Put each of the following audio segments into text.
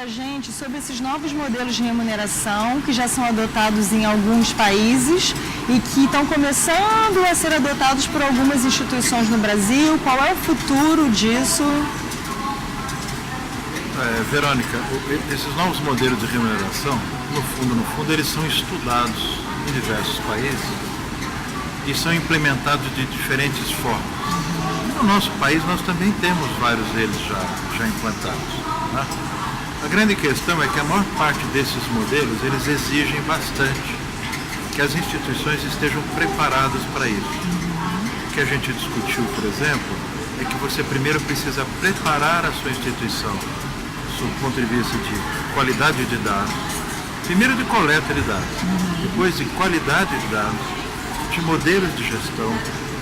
para a gente sobre esses novos modelos de remuneração que já são adotados em alguns países e que estão começando a ser adotados por algumas instituições no Brasil. Qual é o futuro disso? Verônica, esses novos modelos de remuneração, no fundo, eles são estudados em diversos países e são implementados de diferentes formas. No nosso país, nós também temos vários deles já implantados, né? A grande questão é que a maior parte desses modelos, eles exigem bastante que as instituições estejam preparadas para isso. O que a gente discutiu, por exemplo, é que você primeiro precisa preparar a sua instituição do ponto de vista de qualidade de dados, primeiro de coleta de dados, depois de qualidade de dados, de modelos de gestão,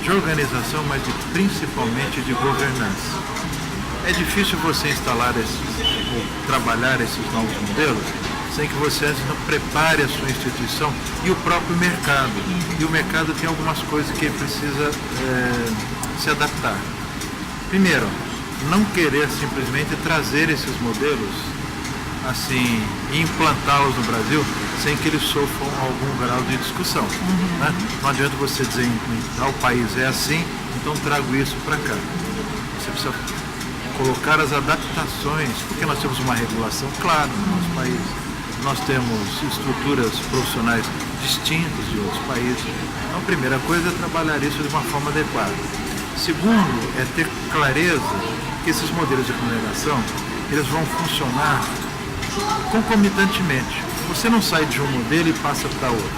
de organização, mas principalmente de governança. É difícil você instalar ou trabalhar esses novos modelos sem que você antes não prepare a sua instituição e o próprio mercado. E o mercado tem algumas coisas que precisa se adaptar. Primeiro, não querer simplesmente trazer esses modelos assim e implantá-los no Brasil sem que eles sofram algum grau de discussão. Né? Não adianta você dizer em tal país é assim, então trago isso para cá. Você precisa colocar as adaptações, porque nós temos uma regulação clara no nosso país, nós temos estruturas profissionais distintas de outros países. Então a primeira coisa é trabalhar isso de uma forma adequada. Segundo, é ter clareza que esses modelos de remuneração, eles vão funcionar concomitantemente. Você não sai de um modelo e passa para outro.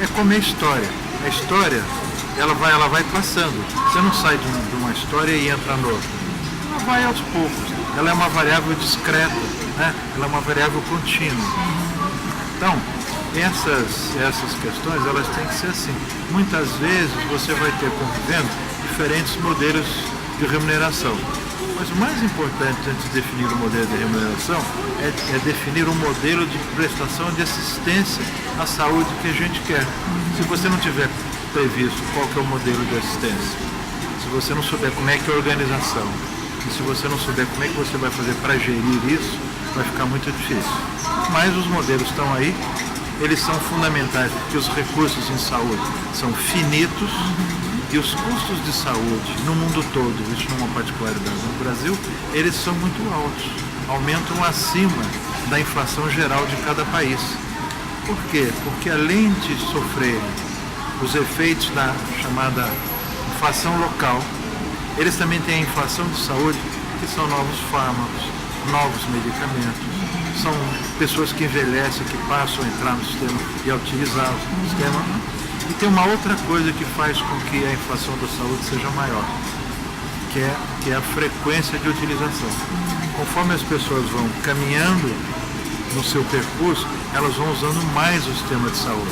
É como a história. A história, ela vai passando. Você não sai de uma história e entra no outro. Ela vai aos poucos. Ela é uma variável discreta, né? Ela é uma variável contínua. Então, essas questões, elas têm que ser assim. Muitas vezes você vai ter convivendo diferentes modelos de remuneração. Mas o mais importante antes de definir o modelo de remuneração é definir um modelo de prestação de assistência à saúde que a gente quer. Se você não tiver previsto qual que é o modelo de assistência, se você não souber como é que é a organização, e se você não souber como é que você vai fazer para gerir isso, vai ficar muito difícil. Mas os modelos estão aí, eles são fundamentais, porque os recursos em saúde são finitos e os custos de saúde no mundo todo, isso não é uma particularidade no Brasil, eles são muito altos, aumentam acima da inflação geral de cada país. Por quê? Porque além de sofrer os efeitos da chamada inflação local, eles também têm a inflação de saúde, que são novos fármacos, novos medicamentos, são pessoas que envelhecem, que passam a entrar no sistema e a utilizar o sistema. E tem uma outra coisa que faz com que a inflação da saúde seja maior, que é a frequência de utilização. Conforme as pessoas vão caminhando no seu percurso, elas vão usando mais o sistema de saúde.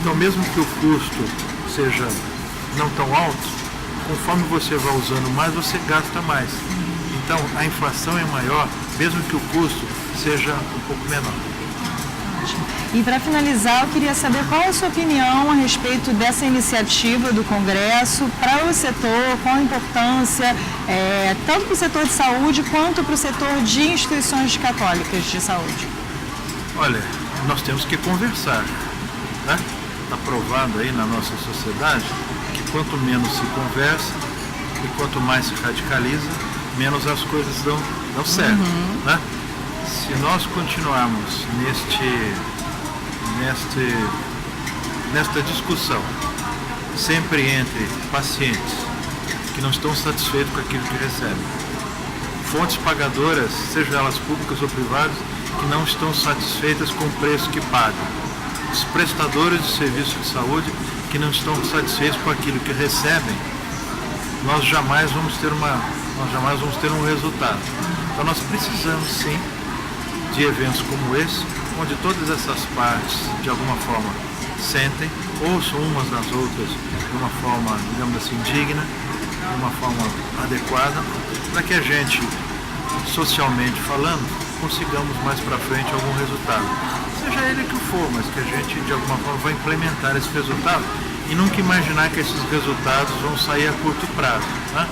Então, mesmo que o custo seja não tão alto, conforme você vai usando mais, você gasta mais. Então, a inflação é maior, mesmo que o custo seja um pouco menor. E para finalizar, eu queria saber qual é a sua opinião a respeito dessa iniciativa do Congresso para o setor, qual a importância, tanto para o setor de saúde quanto para o setor de instituições católicas de saúde. Olha, nós temos que conversar, né? Está provado aí na nossa sociedade que quanto menos se conversa e quanto mais se radicaliza, menos as coisas dão certo, né? Se nós continuarmos nesta discussão, sempre entre pacientes que não estão satisfeitos com aquilo que recebem, fontes pagadoras, sejam elas públicas ou privadas, que não estão satisfeitas com o preço que pagam, os prestadores de serviço de saúde que não estão satisfeitos com aquilo que recebem, nós jamais vamos ter um resultado. Então nós precisamos sim de eventos como esse, onde todas essas partes, de alguma forma, sentem, ouçam umas das outras de uma forma, digamos assim, digna, de uma forma adequada, para que a gente, socialmente falando, consigamos mais para frente algum resultado. Seja ele que for, mas que a gente, de alguma forma, vai implementar esse resultado e nunca imaginar que esses resultados vão sair a curto prazo, né?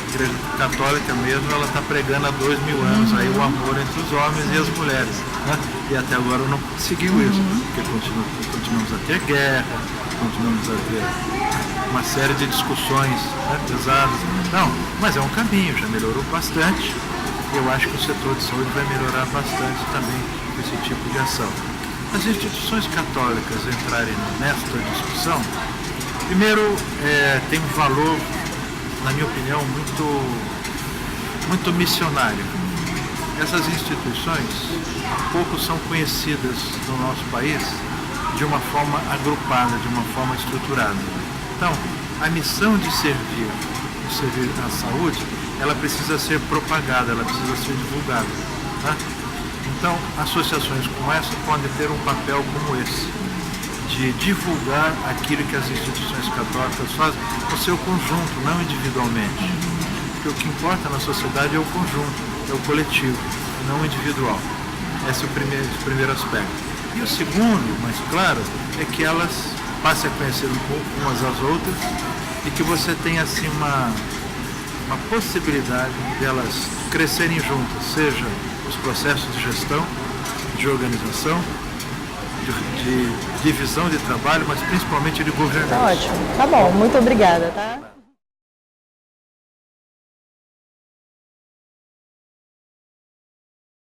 Igreja Católica mesmo, ela está pregando há 2000 anos aí o amor entre os homens e as mulheres, né? E até agora não conseguiu isso, porque continuamos a ter guerra, continuamos a ter uma série de discussões, né, pesadas. Não, mas é um caminho, já melhorou bastante. Eu acho que o setor de saúde vai melhorar bastante também com esse tipo de ação. As instituições católicas entrarem nesta discussão, primeiro, tem um valor, na minha opinião, muito missionário. Essas instituições pouco são conhecidas no nosso país de uma forma agrupada, de uma forma estruturada. Então, a missão de servir à saúde, ela precisa ser propagada, ela precisa ser divulgada. Tá? Então, associações como essa podem ter um papel como esse, de divulgar aquilo que as instituições católicas fazem no seu conjunto, não individualmente. Porque o que importa na sociedade é o conjunto, é o coletivo, não o individual. Esse é o primeiro aspecto. E o segundo, mais claro, é que elas passem a conhecer um pouco umas às outras e que você tenha assim uma possibilidade de elas crescerem juntas, seja os processos de gestão, de organização, de divisão de trabalho, mas principalmente de governança. Tá ótimo. Tá bom. Muito obrigada, tá?